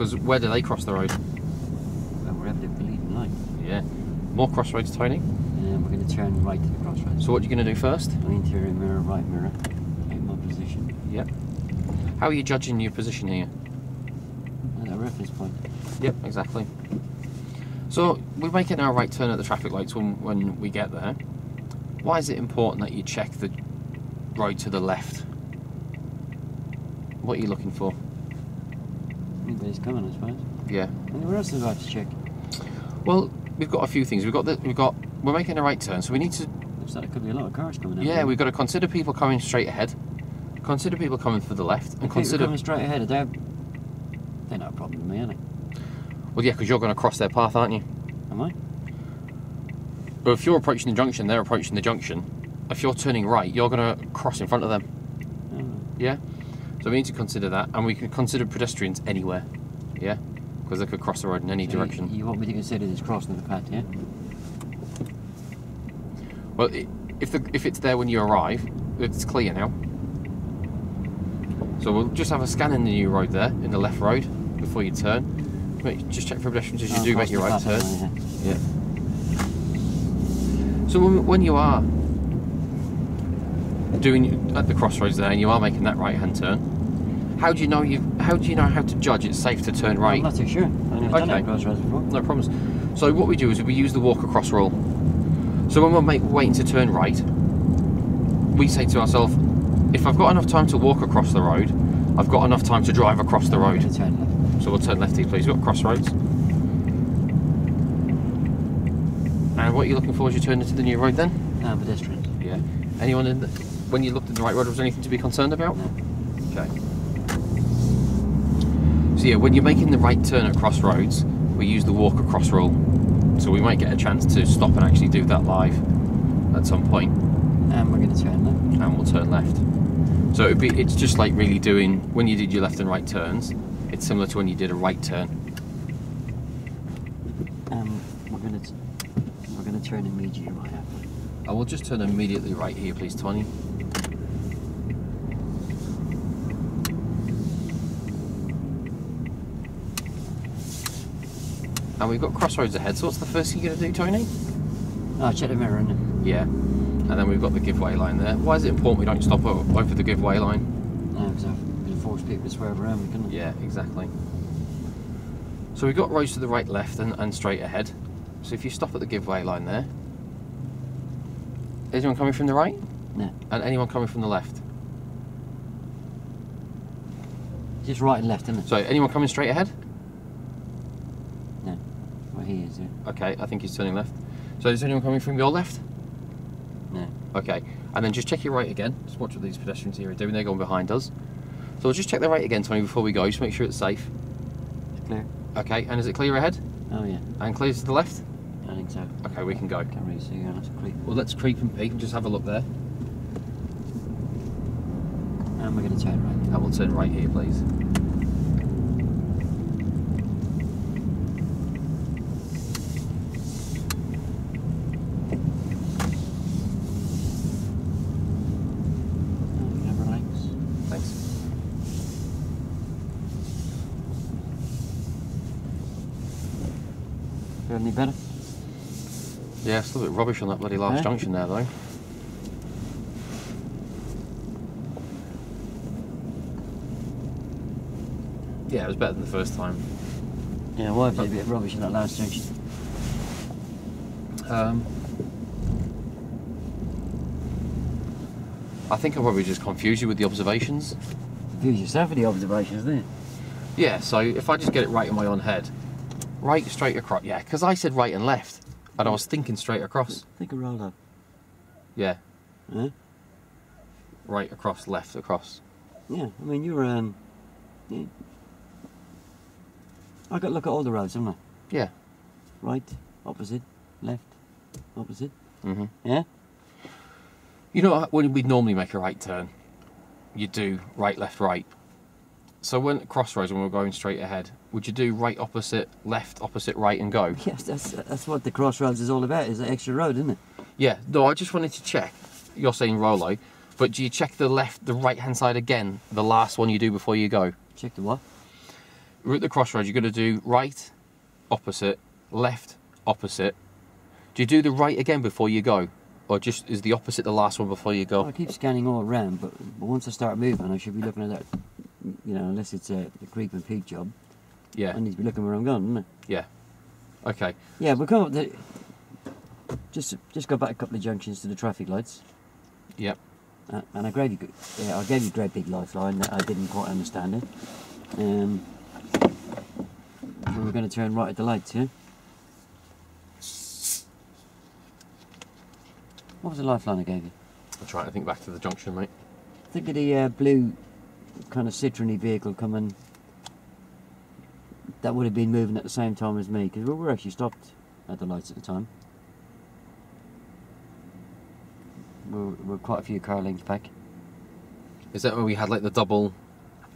Because where do they cross the road? Well, wherever they believe in life. Yeah. More crossroads, Tony. And we're going to turn right to the crossroads. So what are you going to do first? Interior mirror, right mirror. Take my position. Yep. How are you judging your position here? At a reference point. Yep, exactly. So we're making our right turn at the traffic lights when we get there. Why is it important that you check the road to the left? What are you looking for? Anybody's coming, I suppose. Yeah. And where else do I have to check? Well, we've got a few things. We're making a right turn, so we need to. Looks like there could be a lot of cars coming out. Yeah, we've got to consider people coming straight ahead, consider people coming for the left, and consider coming straight ahead. They're not a problem with me, are they? Well, yeah, because you're going to cross their path, aren't you? Am I? But if you're approaching the junction, they're approaching the junction. If you're turning right, you're going to cross in front of them. Oh. Yeah. So we need to consider that, and we can consider pedestrians anywhere. Yeah, because they could cross the road in any direction. You want me to consider this crossing the path, yeah? Well, if it's there when you arrive, it's clear now. So we'll just have a scan in the new road there, in the left road, before you turn. Just check for pedestrians as you do make your right turn. Yeah. So when you are doing at the crossroads there, and you are making that right-hand turn, how do you know how to judge it's safe to turn right? I'm not too sure. I've never done that crossroads before. No problems. So what we do is we use the walk across rule. So when we're waiting to turn right, we say to ourselves, if I've got enough time to walk across the road, I've got enough time to drive across the road. Turn left. So we'll turn left here, please. We've got crossroads. And what are you looking for as you turn into the new road then? Pedestrians. Yeah. Anyone when you looked at the right road, was there anything to be concerned about? No. Okay. So yeah, when you're making the right turn at crossroads, we use the walk across rule. So we might get a chance to stop and actually do that live at some point. And we're going to turn left. And we'll turn left. So it's just like really doing, when you did your left and right turns, it's similar to when you did a right turn. We're going to turn immediately right after. I will just turn immediately right here, please, Tony. And we've got crossroads ahead, so what's the first thing you're going to do, Tony? Oh, check the mirror, innit? Yeah. And then we've got the giveaway line there. Why is it important we don't stop over the giveaway line? No, because I'm going to force people to swerve around me, couldn't I? Yeah, exactly. So we've got roads to the right, left and straight ahead. So if you stop at the giveaway line there, is anyone coming from the right? No. And anyone coming from the left? Just right and left, isn't it? So anyone coming straight ahead? No. Well, he is, yeah. Okay, I think he's turning left. So is anyone coming from your left? No. Okay, and then just check your right again. Just watch what these pedestrians here are doing. They're going behind us. So we'll just check the right again, Tony, before we go. Just make sure it's safe. It's clear. Okay, and is it clear ahead? Oh, yeah. And clear to the left? I think so. Okay, we can go. Can't really see you, that's a creep. Well, let's creep and peek and just have a look there. And we're going to turn right. And we'll turn right here, please. Any better? Yeah, it's a little bit rubbish on that bloody last junction there, though. Yeah, it was better than the first time. Yeah, why was it a bit rubbish in that last junction? I think I probably just confused you with the observations. Confuse yourself with the observations, didn't you? Yeah, so if I just get it right in my own head. Right, straight across. Yeah, because I said right and left, and I was thinking straight across. Think of roll up. Yeah. Huh? Right across, left across. Yeah, I mean you're yeah. I got to look at all the roads, haven't I? Yeah. Right, opposite, left, opposite. Mhm. Yeah. You know when we normally make a right turn, you do right, left, right. So when at crossroads, when we're going straight ahead, would you do right opposite, left opposite, right and go? Yes, that's what the crossroads is all about, is the extra road, isn't it? Yeah, no, I just wanted to check. You're saying Rolo, but do you check the right hand side again, the last one you do before you go? Check the what? we're at the crossroads. You're going to do right, opposite, left, opposite. Do you do the right again before you go? Or just is the opposite the last one before you go? Well, I keep scanning all around, but once I start moving, I should be looking at that. You know, unless it's a creep and peak job. Yeah. I need to be looking where I'm going, don't I? Yeah. Okay. Yeah, we'll come up to... Just go back a couple of junctions to the traffic lights. Yep. And I gave you a great big lifeline that I didn't quite understand it. So we're going to turn right at the lights, yeah? What was the lifeline I gave you? I'm trying to think back to the junction, mate. Think of the blue kind of Citroen vehicle coming. That would have been moving at the same time as me, because we were actually stopped at the lights at the time. We're quite a few car lengths back. Is that where we had like the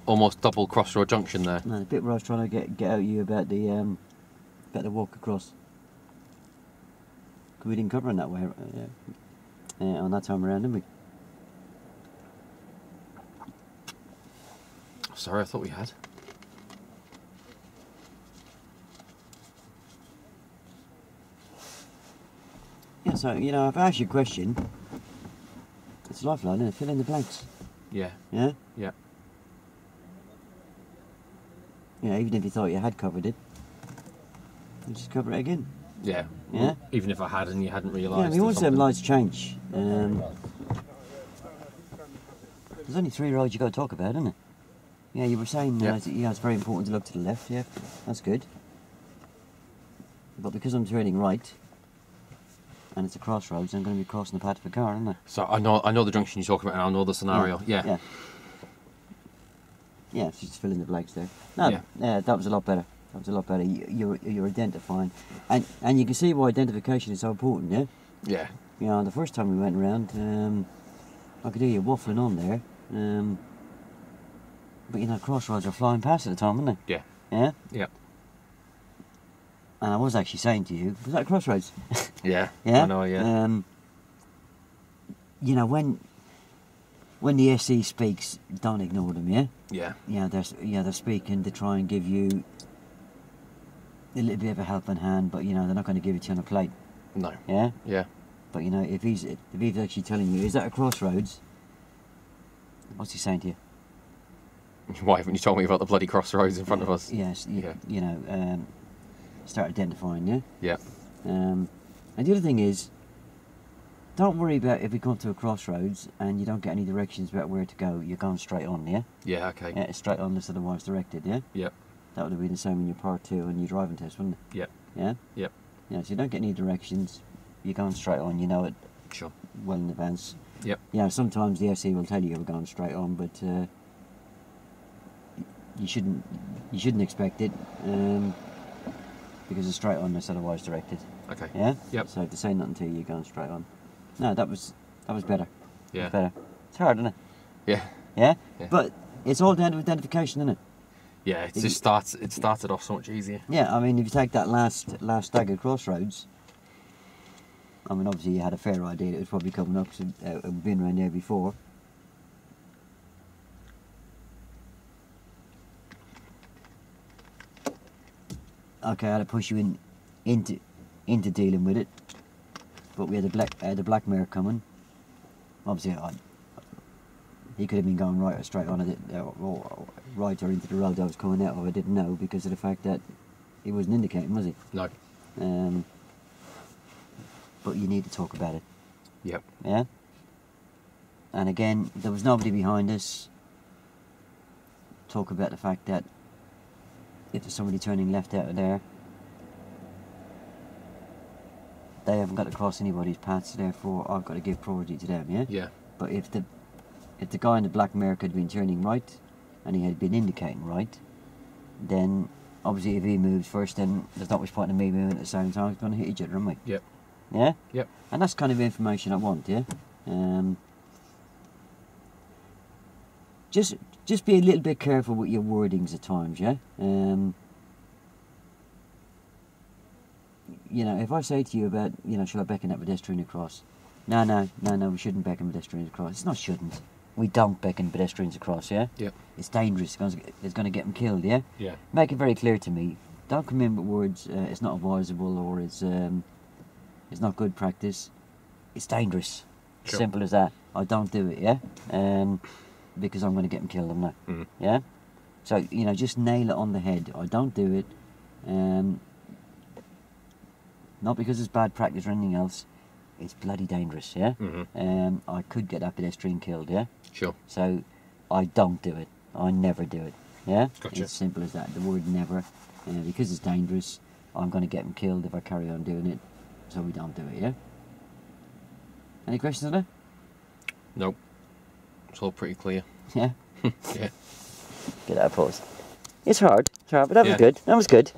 almost double crossroad junction there? No, the bit where I was trying to get out of you about the walk across. Because we didn't cover in that way on that time around, didn't we? Sorry, I thought we had. Yeah, so, you know, if I ask you a question, it's a lifeline, isn't it? Fill in the blanks. Yeah. Yeah? Yeah. Yeah, even if you thought you had covered it, you just cover it again. Yeah. Yeah? Even if I had and you hadn't realised. Yeah, I mean, or once them something. lights change, there's only 3 roads you got to talk about, isn't it? Yeah, you were saying it's very important to look to the left. Yeah, that's good. But because I'm turning right, and it's a crossroads, I'm going to be crossing the path of a car, aren't I? So I know the junction you're talking about, and I know the scenario. Yeah. Yeah, so just fill in the blanks there. No, yeah, that was a lot better. That was a lot better. You're identifying, and you can see why identification is so important. Yeah. Yeah. You know, the first time we went around, I could hear you waffling on there. But you know, crossroads are flying past at the time, weren't they? Yeah. Yeah? Yeah. And I was actually saying to you, was that a crossroads? Yeah. Yeah? I know, yeah. You know, when the SE speaks, don't ignore them, yeah? Yeah. Yeah, they're speaking to try and give you a little bit of a helping hand, but you know, they're not going to give it to you on a plate. No. Yeah? Yeah. But you know, if he's actually telling you, is that a crossroads? What's he saying to you? Why haven't you told me about the bloody crossroads in front of us? Yes, Yeah. you know, start identifying, yeah? Yeah. And the other thing is, don't worry about if we come to a crossroads and you don't get any directions about where to go, you're going straight on, yeah? Yeah, okay. Yeah, it's straight on unless otherwise directed, yeah? Yep. That would have been the same in your part 2 and your driving test, wouldn't it? Yep. Yeah? Yep. Yeah, so you don't get any directions, you're going straight on, you know it Sure. well in advance. Yep. You know, sometimes the SE will tell you you're going straight on, but you shouldn't expect it, because it's straight on unless otherwise directed. Okay. Yeah? Yep. So if they say nothing to you, you're going straight on. No, that was better. Yeah. That was better. It's hard, isn't it? Yeah. Yeah? Yeah. But it's all down to identification, isn't it? Yeah, it just started off so much easier. Yeah, I mean, if you take that last staggered crossroads, I mean, obviously you had a fair idea that it was probably coming up, because we've been around there before. Okay, I had to push you into dealing with it, but we had the black mare coming. Obviously, he could have been going right or straight on it, or right or into the road I was coming out of. I didn't know because of the fact that he wasn't indicating, was he? No. But you need to talk about it. Yep. Yeah. And again, there was nobody behind us. Talk about the fact that if there's somebody turning left out of there, they haven't got to cross anybody's path, so therefore I've got to give priority to them, yeah? Yeah. But if the guy in the black mare had been turning right, and he had been indicating right, then obviously if he moves first, then there's not much point in me moving at the same time. It's going to hit each other, aren't we? Yep. Yeah? Yep. And that's kind of information I want, yeah? Just be a little bit careful with your wordings at times, yeah? You know, if I say to you about, you know, shall I beckon that pedestrian across? No, we shouldn't beckon pedestrians across. It's not shouldn't. we don't beckon pedestrians across, yeah? Yep. It's dangerous, it's going to get them killed, yeah? Yeah. Make it very clear to me. Don't come in with words, it's not advisable or it's not good practice. It's dangerous. Sure. Simple as that. I don't do it, yeah? Because I'm going to get them killed, I'm not. Mm. Yeah? So, you know, just nail it on the head. I don't do it. Not because it's bad practice or anything else. It's bloody dangerous, yeah? Mm-hmm. I could get that pedestrian killed, yeah? Sure. So, I don't do it. I never do it, yeah? Gotcha. It's simple as that. The word never. Because it's dangerous, I'm going to get them killed if I carry on doing it. So we don't do it, yeah? Any questions on that? Nope. It's all pretty clear. Yeah? Yeah. Get that pause. It's hard, but that was Yeah. good. That was good.